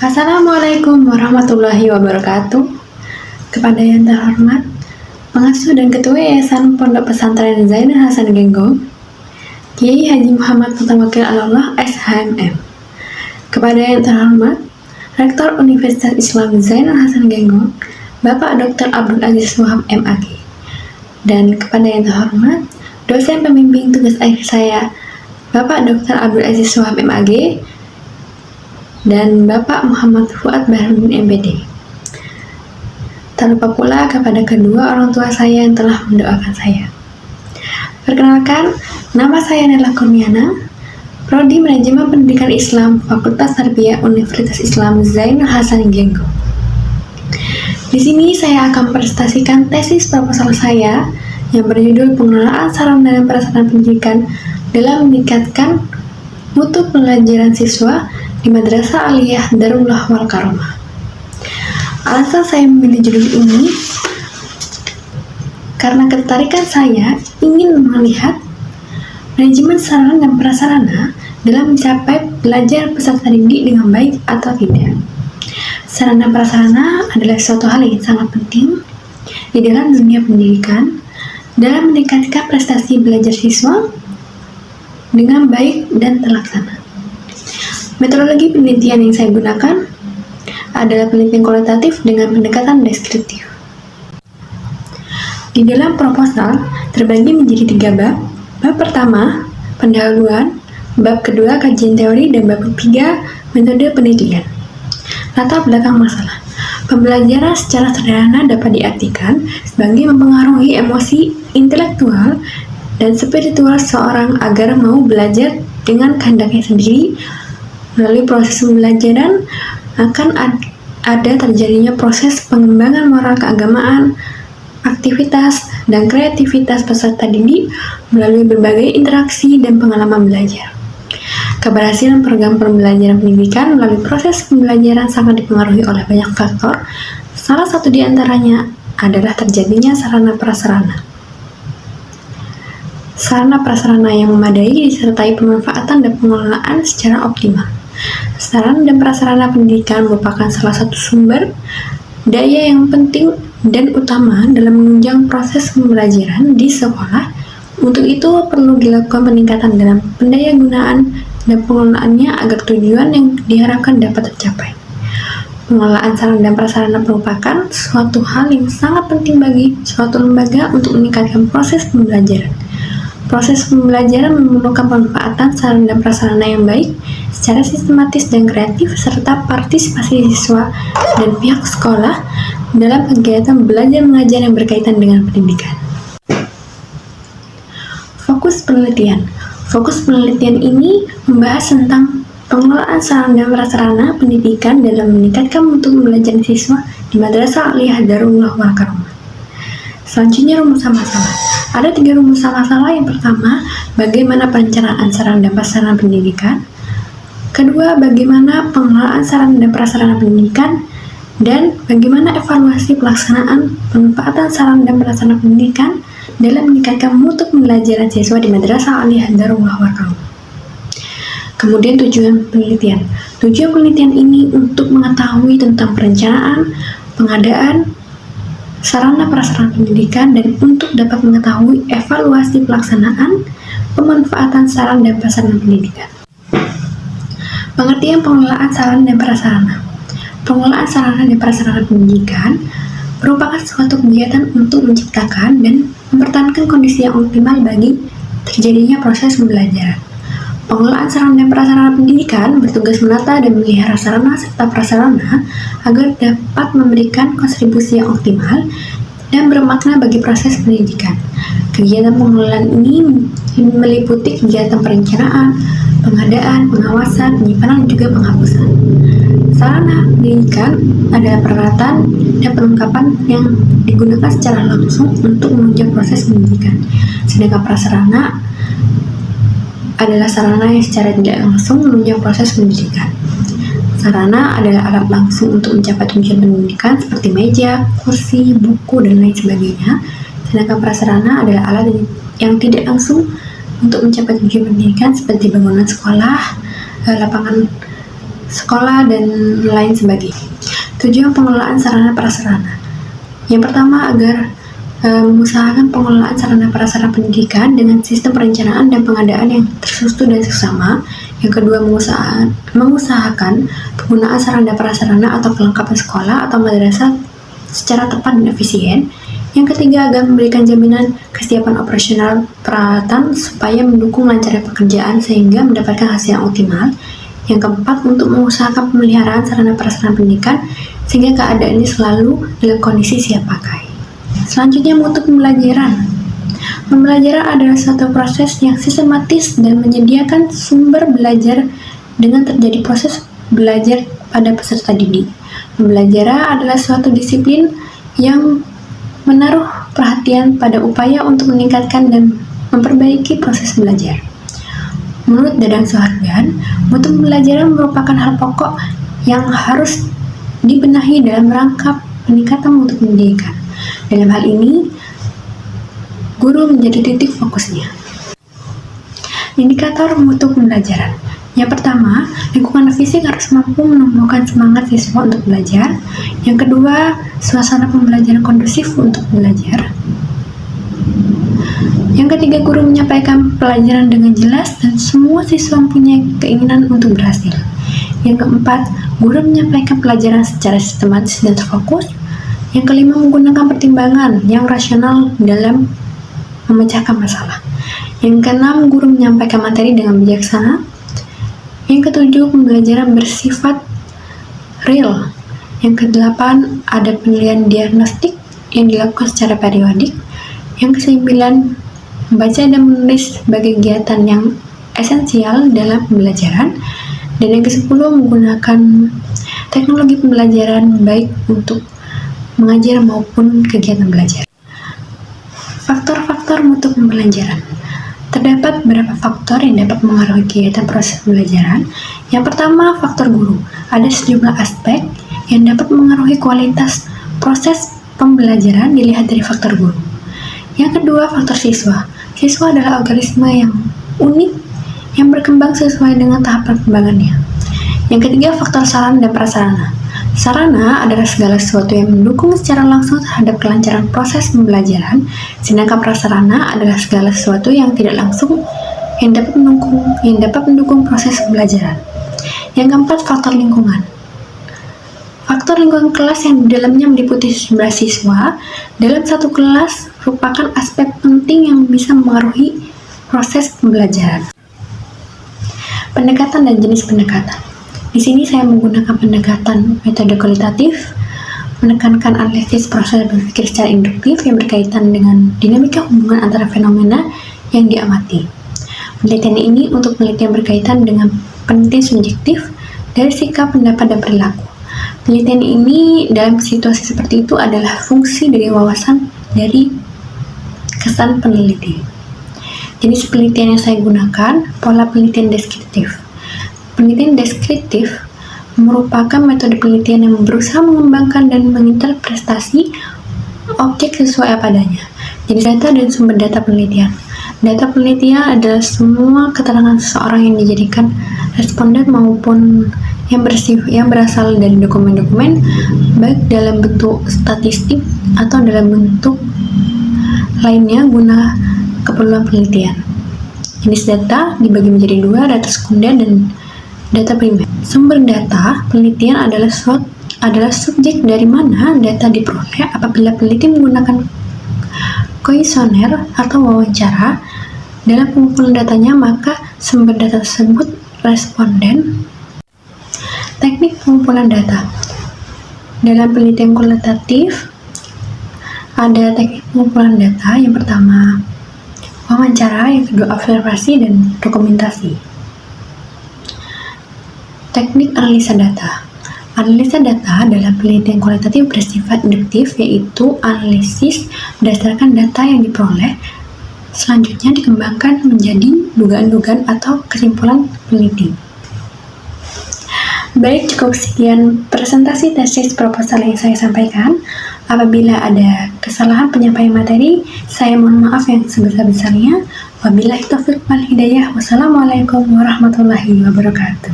Assalamualaikum warahmatullahi wabarakatuh. Kepada yang terhormat Pengasuh dan Ketua Yayasan Pondok Pesantren Zainal Hasan Genggong, Kiai Haji Muhammad Mutawakil Alallah SHMM. Kepada yang terhormat Rektor Universitas Islam Zainal Hasan Genggong, Bapak Dr. Abdul Aziz Wahab MAG. Dan kepada yang terhormat dosen pembimbing tugas akhir saya, Bapak Dr. Abdul Aziz Wahab MAG dan Bapak Muhammad Fuad Bahrudin MPD. Tak lupa pula kepada kedua orang tua saya yang telah mendoakan saya. Perkenalkan, nama saya Nela Kurniana, Prodi Manajemen Pendidikan Islam, Fakultas Tarbiyah Universitas Islam Zainal Hasan Genggong. Di sini saya akan presentasikan tesis proposal saya yang berjudul Pengelolaan Sarana dan Prasarana Pendidikan dalam meningkatkan mutu pembelajaran siswa di Madrasah Aliyah Darullah wal Karomah. Alasan saya memilih judul ini karena ketertarikan saya ingin melihat manajemen sarana dan prasarana dalam mencapai belajar peserta didik dengan baik atau tidak. Sarana prasarana adalah suatu hal yang sangat penting di dalam dunia pendidikan dalam meningkatkan prestasi belajar siswa dengan baik dan terlaksana. Metodologi penelitian yang saya gunakan adalah penelitian kualitatif dengan pendekatan deskriptif. Di dalam proposal terbagi menjadi 3 bab. Bab pertama, pendahuluan, bab kedua, kajian teori, dan bab ketiga, metode penelitian. Latar belakang masalah. Pembelajaran secara sederhana dapat diartikan sebagai mempengaruhi emosi, intelektual, dan spiritual seorang agar mau belajar dengan kehendaknya sendiri. Melalui proses pembelajaran akan ada terjadinya proses pengembangan moral keagamaan, aktivitas, dan kreativitas peserta didik melalui berbagai interaksi dan pengalaman belajar. Keberhasilan program pembelajaran pendidikan melalui proses pembelajaran sangat dipengaruhi oleh banyak faktor. Salah satu di antaranya adalah terjadinya sarana prasarana. Sarana prasarana yang memadai disertai pemanfaatan dan pengelolaan secara optimal. Sarana dan prasarana pendidikan merupakan salah satu sumber daya yang penting dan utama dalam menunjang proses pembelajaran di sekolah. Untuk itu perlu dilakukan peningkatan dalam pendayagunaan dan pengelolaannya agar tujuan yang diharapkan dapat tercapai. Pengelolaan sarana dan prasarana merupakan suatu hal yang sangat penting bagi suatu lembaga untuk meningkatkan proses pembelajaran. Proses pembelajaran memerlukan pemanfaatan sarana dan prasarana yang baik secara sistematis dan kreatif serta partisipasi siswa dan pihak sekolah dalam kegiatan belajar mengajar yang berkaitan dengan pendidikan. Fokus penelitian. Fokus penelitian ini membahas tentang pengelolaan sarana dan prasarana pendidikan dalam meningkatkan mutu pembelajaran siswa di Madrasah Aliyah Darullah wal Karomah. Selanjutnya rumusan masalah. Ada 3 rumusan masalah. Yang pertama, bagaimana perencanaan sarana dan prasarana pendidikan. Kedua, bagaimana pengelolaan sarana dan prasarana pendidikan. Dan bagaimana evaluasi pelaksanaan pemanfaatan sarana dan prasarana pendidikan dalam meningkatkan mutu pembelajaran siswa di Madrasah Aliyah Darullah wal Karomah. Kemudian tujuan penelitian. Tujuan penelitian ini untuk mengetahui tentang perencanaan, pengadaan, sarana prasarana pendidikan dan untuk dapat mengetahui evaluasi pelaksanaan pemanfaatan sarana dan prasarana pendidikan. Pengertian pengelolaan sarana dan prasarana. Pengelolaan sarana dan prasarana pendidikan merupakan suatu kegiatan untuk menciptakan dan mempertahankan kondisi yang optimal bagi terjadinya proses pembelajaran. Pengelolaan sarana dan prasarana pendidikan bertugas menata dan memelihara sarana serta prasarana agar dapat memberikan kontribusi yang optimal dan bermakna bagi proses pendidikan. Kegiatan pengelolaan ini meliputi kegiatan perencanaan, pengadaan, pengawasan, penyimpanan, dan juga penghapusan. Sarana pendidikan adalah peralatan dan perlengkapan yang digunakan secara langsung untuk menunjang proses pendidikan. Sedangkan prasarana adalah sarana yang secara tidak langsung menunjang proses pendidikan. Sarana adalah alat langsung untuk mencapai tujuan pendidikan seperti meja, kursi, buku, dan lain sebagainya. Sedangkan prasarana adalah alat yang tidak langsung untuk mencapai tujuan pendidikan seperti bangunan sekolah, lapangan sekolah, dan lain sebagainya. Tujuan pengelolaan sarana prasarana. Yang pertama, agar mengusahakan pengelolaan sarana prasarana pendidikan dengan sistem perencanaan dan pengadaan yang tersusun dan seksama. Yang kedua, mengusahakan penggunaan sarana prasarana atau kelengkapan sekolah atau madrasah secara tepat dan efisien. Yang ketiga, agar memberikan jaminan kesiapan operasional peralatan supaya mendukung lancarnya pekerjaan sehingga mendapatkan hasil yang optimal. Yang keempat, untuk mengusahakan pemeliharaan sarana prasarana pendidikan sehingga keadaannya selalu dalam kondisi siap pakai. Selanjutnya, mutu pembelajaran. Pembelajaran adalah suatu proses yang sistematis dan menyediakan sumber belajar dengan terjadi proses belajar pada peserta didik. Pembelajaran adalah suatu disiplin yang menaruh perhatian pada upaya untuk meningkatkan dan memperbaiki proses belajar. Menurut Dadang Sohargan, mutu pembelajaran merupakan hal pokok yang harus dibenahi dalam rangka peningkatan mutu pendidikan. Dalam hal ini, guru menjadi titik fokusnya. Indikator mutu pembelajaran. Yang pertama, lingkungan fisik harus mampu menumbuhkan semangat siswa untuk belajar. Yang kedua, suasana pembelajaran kondusif untuk belajar. Yang ketiga, guru menyampaikan pelajaran dengan jelas dan semua siswa mempunyai keinginan untuk berhasil. Yang keempat, guru menyampaikan pelajaran secara sistematis dan terfokus. Yang kelima, menggunakan pertimbangan yang rasional dalam memecahkan masalah. Yang keenam, guru menyampaikan materi dengan bijaksana. Yang ketujuh, pembelajaran bersifat real. Yang kedelapan, ada penilaian diagnostik yang dilakukan secara periodik. Yang kesembilan, membaca dan menulis sebagai kegiatan yang esensial dalam pembelajaran. Dan yang kesepuluh, menggunakan teknologi pembelajaran baik untuk mengajar maupun kegiatan belajar. Faktor-faktor mutu pembelajaran. Terdapat beberapa faktor yang dapat mengaruhi kegiatan proses pembelajaran. Yang pertama, faktor guru. Ada sejumlah aspek yang dapat mengaruhi kualitas proses pembelajaran dilihat dari faktor guru. Yang kedua, faktor siswa. Siswa adalah organisme yang unik yang berkembang sesuai dengan tahap perkembangannya. Yang ketiga, faktor sarana dan prasarana. Sarana adalah segala sesuatu yang mendukung secara langsung terhadap kelancaran proses pembelajaran, sedangkan prasarana adalah segala sesuatu yang tidak langsung yang dapat mendukung proses pembelajaran. Yang keempat, faktor lingkungan. Faktor lingkungan kelas yang di dalamnya meliputi jumlah siswa dalam satu kelas merupakan aspek penting yang bisa mengaruhi proses pembelajaran. Pendekatan dan jenis pendekatan. Di sini saya menggunakan pendekatan metode kualitatif, menekankan analisis proses berpikir secara induktif yang berkaitan dengan dinamika hubungan antara fenomena yang diamati. Penelitian ini untuk penelitian berkaitan dengan penelitian subjektif dari sikap, pendapat, dan perilaku. Penelitian ini dalam situasi seperti itu adalah fungsi dari wawasan dari kesan peneliti. Jenis penelitian yang saya gunakan, pola penelitian deskriptif. Penelitian deskriptif merupakan metode penelitian yang berusaha mengembangkan dan menginterpretasi objek sesuai apa adanya. Jenis data dan sumber data penelitian. Data penelitian adalah semua keterangan seseorang yang dijadikan responden maupun yang berasal dari dokumen-dokumen, baik dalam bentuk statistik atau dalam bentuk lainnya guna keperluan penelitian. Jenis data dibagi menjadi dua, data sekunder dan data primer. Sumber data penelitian adalah subjek dari mana data diperoleh. Apabila peneliti menggunakan kuesioner atau wawancara dalam pengumpulan datanya, maka sumber data tersebut responden. Teknik pengumpulan data. Dalam penelitian kualitatif ada teknik pengumpulan data. Yang pertama, wawancara. Yang kedua, observasi dan dokumentasi. Teknik analisa data. Analisa data dalam penelitian kualitatif bersifat induktif, yaitu analisis berdasarkan data yang diperoleh. Selanjutnya dikembangkan menjadi dugaan-dugaan atau kesimpulan peneliti. Baik, cukup sekian presentasi tesis proposal yang saya sampaikan. Apabila ada kesalahan penyampaian materi, saya mohon maaf yang sebesar-besarnya. Wabillahi taufiq wal hidayah. Wassalamualaikum warahmatullahi wabarakatuh.